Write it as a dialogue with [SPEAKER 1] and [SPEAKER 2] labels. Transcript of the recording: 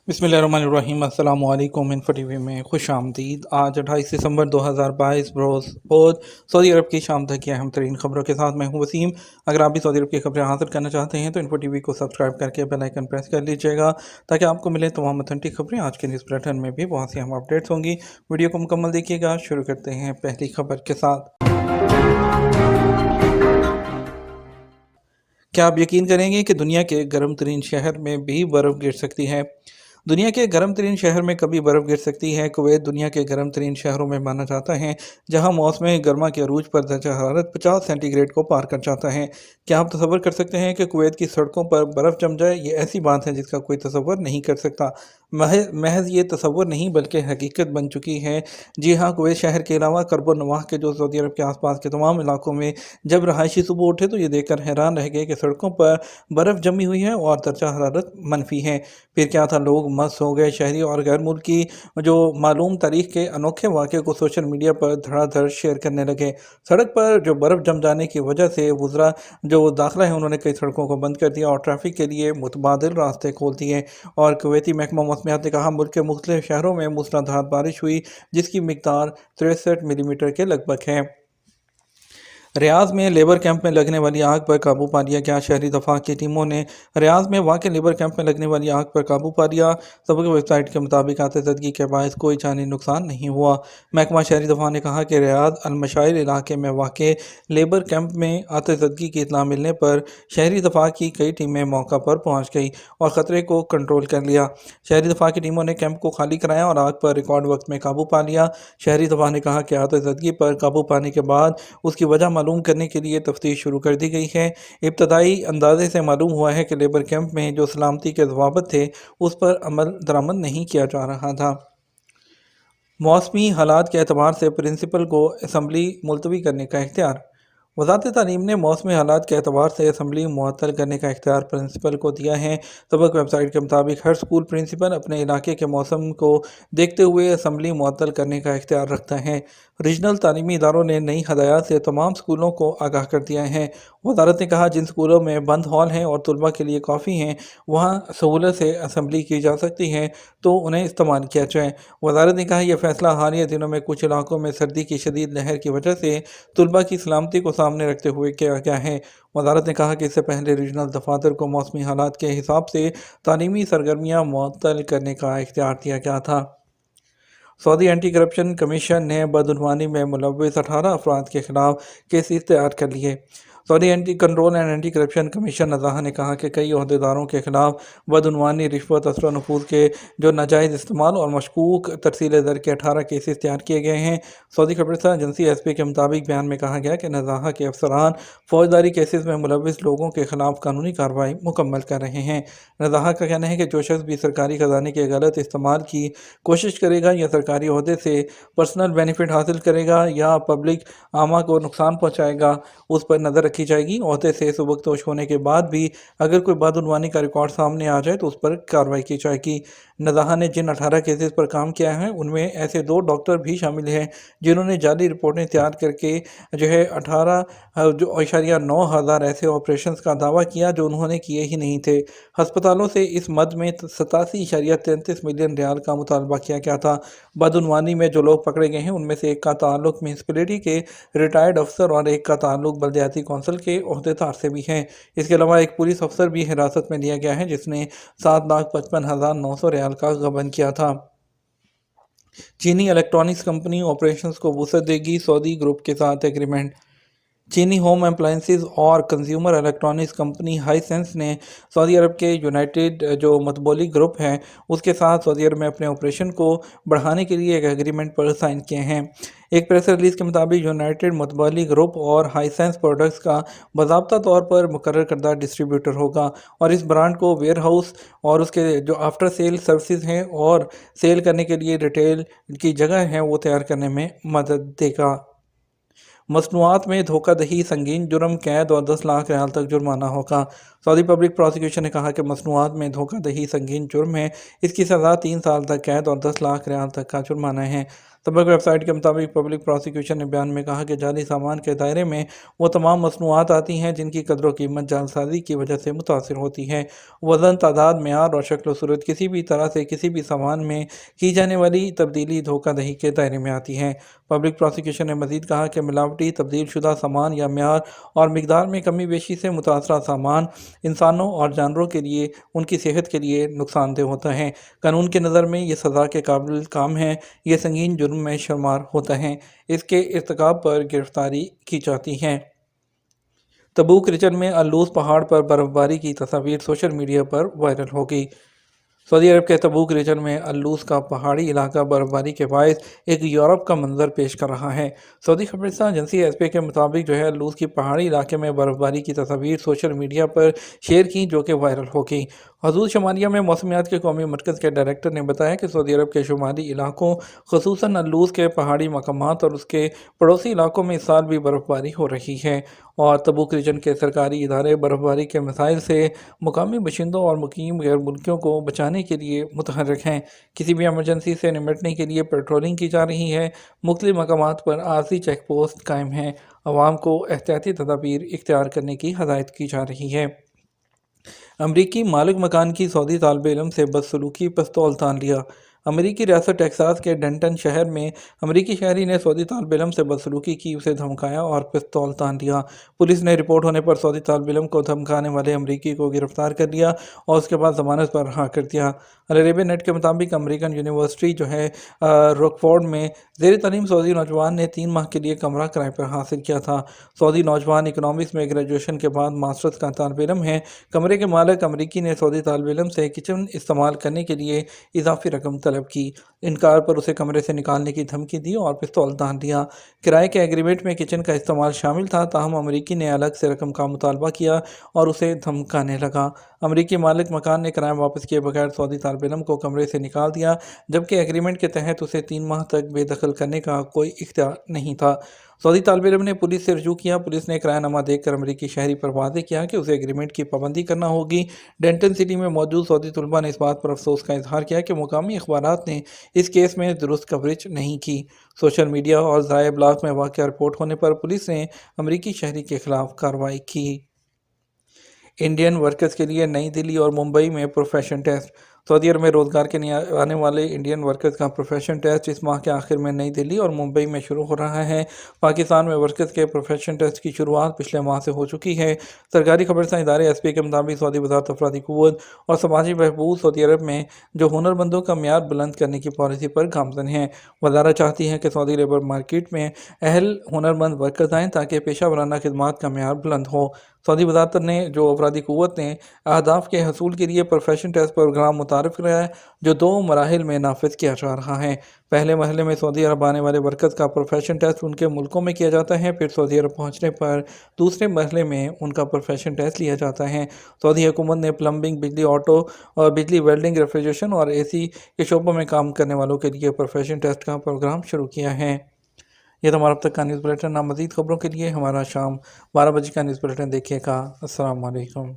[SPEAKER 1] बिस्मिल्लाहिर्रहमानिर्रहीम। अस्सलाम वालेकुम। इन्फो टीवी में खुश आमदीद। आज 28 दिसंबर 2022 रोज़ सऊदी अरब की शाम तक की अहम तरीन खबरों के साथ मैं हूं वसीम। अगर आप भी सऊदी अरब की खबरें हासिल करना चाहते हैं तो इन्फो टीवी को सब्सक्राइब करके बेल आइकन प्रेस कर लीजिएगा ताकि आपको मिले तमाम ऑथेंटिक खबरें। आज के न्यूज़ बुलेटिन में भी बहुत सी अहम अपडेट्स होंगी। वीडियो को मुकम्मल देखिएगा। शुरू करते हैं पहली खबर के साथ। क्या आप यकीन करेंगे कि दुनिया के गर्म तरीन शहर में भी बर्फ़ गिर सकती है? दुनिया के गर्म तरीन शहर में कभी बर्फ़ गिर सकती है। कुवैत दुनिया के गर्म तरीन शहरों में माना जाता है जहां मौसम गर्मा के अरूज पर दर्जा हरारत 50 सेंटीग्रेड को पार कर जाता है। क्या आप तसव्वुर कर सकते हैं कि कुवैत की सड़कों पर बर्फ़ जम जाए? ये ऐसी बात है जिसका कोई तसव्वुर नहीं कर सकता। महज ये तसव्वुर नहीं बल्कि हकीकत बन चुकी है। जी हाँ, कुवैत शहर के अलावा कर्ब नवाह के जो सऊदी अरब के आसपास के तमाम इलाकों में जब रहायशी सुबह उठे तो ये देखकर हैरान रह गए कि सड़कों पर बर्फ़ जमी हुई है और दर्जा हरारत मनफी है। फिर क्या था, लोग मस्त हो गए। शहरी और गैर मुल्की जो मालूम तारीख के अनोखे वाक़े को सोशल मीडिया पर धड़ाधड़ शेयर करने लगे। सड़क पर जो बर्फ़ जम जाने की वजह से वुज़रा जो दाखिला है उन्होंने कई सड़कों को बंद कर दिया और ट्रैफिक के लिए मुतबादिल रास्ते खोल दिए। और कुवैती महकमा मौसमियात ने कहा, मुल्क के मुख्तलिफ शहरों में मूसलाधार बारिश हुई जिसकी मिकदार 63 मिलीमीटर के लगभग है। रियाज में लेबर कैंप में लगने वाली आग पर काबू पा लिया गया। शहरी दफा की टीमों ने रियाज में वाक़ लेबर कैंप में लगने वाली आग पर काबू पा लिया। सबक वेबसाइट के मुताबिक आतिशबाज़ी के बायस कोई जानी नुकसान नहीं हुआ। महकमा शहरी दफा ने कहा कि रियाज अलमशाइर इलाके में वाक़ लेबर कैंप में आतिशबाज़ी की इत्तला मिलने पर शहरी दफा की कई टीमें मौका पर पहुँच गई और ख़तरे को कंट्रोल कर लिया। शहरी दफा की टीमों ने कैंप को खाली कराया और आग पर रिकॉर्ड वक्त में काबू पा लिया। शहरी दफा ने कहा कि आतिशबाज़ी पर काबू पाने के बाद उसकी वजह मालूम करने के लिए तफ्तीश शुरू कर दी गई है। इब्तदाई अंदाजे से मालूम हुआ है कि लेबर कैंप में जो सलामती के ज़वाबित थे उस पर अमल दरामद नहीं किया जा रहा था। मौसमी हालात के एतबार से प्रिंसिपल को असम्बली मुलतवी करने का इख्तियार। वज़ारत तालीम ने मौसमी हालात के एतबार से असम्बली मुअत्तल करने का इख्तियार प्रिंसिपल को दिया है। सबक वेबसाइट के मुताबिक हर स्कूल प्रिंसिपल अपने इलाके के मौसम को देखते हुए असम्बली मुअत्तल करने का इख्तियार रखता है। रीजनल तालीमी इदारों ने नई हदायत से तमाम स्कूलों को आगाह कर दिया है। वज़ारत ने कहा, जिन स्कूलों में बंद हॉल हैं और तलबा के लिए काफ़ी हैं वहाँ सहूलत से असम्बली की जा सकती है तो उन्हें इस्तेमाल किया जाए। वज़ारत ने कहा, यह फ़ैसला हालिया दिनों में कुछ इलाकों में सर्दी की शदीद लहर की वजह से तलबा की सलामती को सामने रखते हुए किया गया है। वज़ारत ने कहा कि इससे पहले रीजनल दफातर को मौसमी हालात के हिसाब से तालीमी सरगर्मियाँ मुअत्तल करने का इख्तियार दिया गया था। सऊदी एंटी करप्शन कमीशन ने बदعنवानी में मुलव्वस 18 अफराद के खिलाफ केसेस तैयार कर लिए। Saudi anti control and anti corruption commission Nazaha ने कहा कि कई अहदेदारों के खिलाफ बदعنवानी, रिश्वत, असर व नफूज़ के जो नाजायज़ इस्तेमाल और मशकूक तरसील ज़र के 18 केसेस तैयार किए गए हैं। सऊदी खबरसां एजेंसी एसपी के मुताबिक बयान में कहा गया कि नज़ाह के अफसरान फौजदारी केसेस में मुलव्वस लोगों के खिलाफ कानूनी कार्रवाई मुकम्मल कर रहे हैं। नज़ाह का कहना है कि जो शख्स भी सरकारी खजाने के गलत इस्तेमाल की कोशिश करेगा या सरकारी ओहदे से पर्सनल बेनिफिट हासिल करेगा या पब्लिक आमा को नुकसान पहुंचाएगा उस पर नज़र रखी जाएगी। ओहदे से सुबकदोश होने के बाद भी अगर कोई बदعنवानी का रिकॉर्ड सामने आ जाए तो उस पर कार्रवाई की जाएगी। नज़ाह ने जिन 18 केसेस पर काम किया है उनमें ऐसे 2 डॉक्टर भी शामिल हैं जिन्होंने जाली रिपोर्टें तैयार करके जो है 18.9 हज़ार ऐसे ऑपरेशंस का दावा किया जो उन्होंने किए ही नहीं थे। अस्पतालों से इस मद में 87.33 मिलियन रियाल का मुतालबा किया गया था। बदعنवानी में जो लोग पकड़े गए हैं उनमें से एक का ताल्लुक म्यूनसिपैलिटी के रिटायर्ड अफसर और एक का ताल्लुक बल्दियाती कौंसिल के ओहदेदार से भी है। इसके अलावा एक पुलिस अफसर भी हिरासत में लिया गया है जिसने 7,55,900 रियाल का गबन किया था। चीनी इलेक्ट्रॉनिक्स कंपनी ऑपरेशंस को वुसअत देगी। सऊदी ग्रुप के साथ एग्रीमेंट। चीनी होम अप्लायंसेस और कंज्यूमर इलेक्ट्रॉनिक्स कंपनी हाइसेंस ने सऊदी अरब के यूनाइटेड जो मतबोली ग्रुप है उसके साथ सऊदी अरब में अपने ऑपरेशन को बढ़ाने के लिए एक एग्रीमेंट पर साइन किए हैं। एक प्रेस रिलीज़ के मुताबिक यूनाइटेड मतबोली ग्रुप और हाइसेंस प्रोडक्ट्स का बाज़ाब्ता तौर पर मुकर्रर करदा डिस्ट्रीब्यूटर होगा और इस ब्रांड को वेयर हाउस और उसके जो आफ्टर सेल सर्विसेज हैं और सेल करने के लिए रिटेल की जगह है वो तैयार करने में मदद देगा। मसनूआत में धोखाधड़ी संगीन जुर्म, कैद और 10 लाख रियाल तक जुर्माना होगा। سعودی پبلک پراسیکیوشن نے کہا کہ مصنوعات میں دھوکہ دہی سنگین جرم ہے، اس کی سزا 3 سال تک قید اور 10 لاکھ ریال تک کا جرمانہ ہے۔ سبق ویب سائٹ کے مطابق پبلک پراسیکیوشن نے بیان میں کہا کہ جعلی سامان کے دائرے میں وہ تمام مصنوعات آتی ہیں جن کی قدر و قیمت جعل سازی کی وجہ سے متاثر ہوتی ہے۔ وزن، تعداد، معیار اور شکل و صورت کسی بھی طرح سے کسی بھی سامان میں کی جانے والی تبدیلی دھوکہ دہی کے دائرے میں آتی ہے۔ پبلک پراسیکیوشن نے مزید کہا کہ ملاوٹی، تبدیل شدہ سامان یا معیار اور مقدار میں کمی بیشی سے متاثرہ سامان انسانوں اور جانوروں کے لیے ان کی صحت کے لیے نقصان دہ ہوتا ہے۔ قانون کے نظر میں یہ سزا کے قابل کام ہے، یہ سنگین جرم میں شمار ہوتا ہے، اس کے ارتکاب پر گرفتاری کی جاتی ہے۔ تبوک ریجن میں الوز پہاڑ پر برف باری کی تصاویر سوشل میڈیا پر وائرل ہو گئی۔ سعودی عرب کے تبوک ریجن میں الوز کا پہاڑی علاقہ برف باری کے باعث ایک یورپ کا منظر پیش کر رہا ہے۔ سعودی خبررساں ایجنسی ایس پی کے مطابق الوز کی پہاڑی علاقے میں برف باری کی تصاویر سوشل میڈیا پر شیئر کی جو کہ وائرل ہو گئی۔ حدود شمالیہ میں موسمیات کے قومی مرکز کے ڈائریکٹر نے بتایا کہ سعودی عرب کے شمالی علاقوں خصوصاً الوز کے پہاڑی مقامات اور اس کے پڑوسی علاقوں میں اس سال بھی برف باری ہو رہی ہے، اور تبوک ریجن کے سرکاری ادارے برف باری کے مسائل سے مقامی باشندوں اور مقیم غیر ملکیوں کو بچانے کے لیے متحرک ہیں۔ کسی بھی ایمرجنسی سے نمٹنے کے لیے پیٹرولنگ کی جا رہی ہے، مختلف مقامات پر عارضی چیک پوسٹ قائم ہیں، عوام کو احتیاطی تدابیر اختیار کرنے کی ہدایت کی جا رہی ہے۔ امریکی مالک مکان کی سعودی طالب علم سے بدسلوکی، پستول تان لیا۔ امریکی ریاست ٹیکساس کے ڈنٹن شہر میں امریکی شہری نے سعودی طالب علم سے بدسلوکی کی، اسے دھمکایا اور پستول تان لیا۔ پولیس نے رپورٹ ہونے پر سعودی طالب علم کو دھمکانے والے امریکی کو گرفتار کر لیا اور اس کے بعد ضمانت پر رہا کر دیا۔ العربیہ نیٹ کے مطابق امریکن یونیورسٹی روکفورڈ میں زیر تعلیم سعودی نوجوان نے 3 ماہ کے لیے کمرہ کرائے پر حاصل کیا تھا۔ سعودی نوجوان اکنامکس میں گریجویشن کے بعد ماسٹرز کا طالب علم ہے۔ کمرے کے مالک امریکی نے سعودی طالب علم سے کچن استعمال کرنے کے لیے اضافی رقم طلب کی، انکار پر اسے کمرے سے نکالنے کی دھمکی دی اور پستول تان دیا۔ کرائے کے ایگریمنٹ میں کچن کا استعمال شامل تھا، تاہم امریکی نے الگ سے رقم کا مطالبہ کیا اور اسے دھمکانے لگا۔ امریکی مالک مکان نے کرایہ واپس کیے بغیر سعودی طالب علم کو کمرے سے نکال دیا، جبکہ ایگریمنٹ کے تحت اسے 3 ماہ تک بے دخل کرنے کا کوئی اختیار نہیں تھا۔ سعودی طالب علم نے پولیس سے رجوع کیا۔ پولیس نے کرایہ نامہ دیکھ کر امریکی شہری پر واضح کیا کہ اسے ایگریمنٹ کی پابندی کرنا ہوگی۔ ڈنٹن سٹی میں موجود سعودی طلباء نے اس بات پر افسوس کا اظہار کیا کہ مقامی اخبارات نے اس کیس میں درست کوریج نہیں کی۔ سوشل میڈیا اور ذرائع ابلاغ میں واقعہ رپورٹ ہونے پر پولیس نے امریکی شہری کے خلاف کارروائی کی۔ انڈین ورکرز کے لیے نئی دہلی اور ممبئی میں پروفیشن ٹیسٹ۔ سعودی عرب میں روزگار کے لیے آنے والے انڈین ورکرز کا پروفیشن ٹیسٹ اس ماہ کے آخر میں نئی دہلی اور ممبئی میں شروع ہو رہا ہے۔ پاکستان میں ورکرز کے پروفیشن ٹیسٹ کی شروعات پچھلے ماہ سے ہو چکی ہے۔ سرکاری خبررساں ادارے ایس پی کے مطابق سعودی وزارت افرادی قوت اور سماجی بہبود سعودی عرب میں جو ہنرمندوں کا معیار بلند کرنے کی پالیسی پر گامزن ہے۔ وزارت چاہتی ہے کہ سعودی لیبر مارکیٹ میں اہل ہنرمند ورکرز آئیں تاکہ پیشہ ورانہ خدمات کا معیار بلند ہو۔ سعودی وزارت نے جو افرادی قوت نے اہداف کے حصول کے لیے پروفیشن ٹیسٹ پروگرام متعارف کرایا ہے، جو 2 مراحل میں نافذ کیا جا رہا ہے۔ پہلے مرحلے میں سعودی عرب آنے والے ورکرز کا پروفیشن ٹیسٹ ان کے ملکوں میں کیا جاتا ہے، پھر سعودی عرب پہنچنے پر دوسرے مرحلے میں ان کا پروفیشن ٹیسٹ لیا جاتا ہے۔ سعودی حکومت نے پلمبنگ، بجلی، آٹو اور بجلی ویلڈنگ، ریفریجریشن اور اے سی کے شعبوں میں کام کرنے والوں کے لیے پروفیشن ٹیسٹ کا پروگرام شروع کیا ہے۔ یہ تھا ہمارا اب تک کا نیوز بلیٹن۔ مزید خبروں کے لیے ہمارا شام 12 بجے کا نیوز بلیٹن دیکھیے گا۔ السلام علیکم۔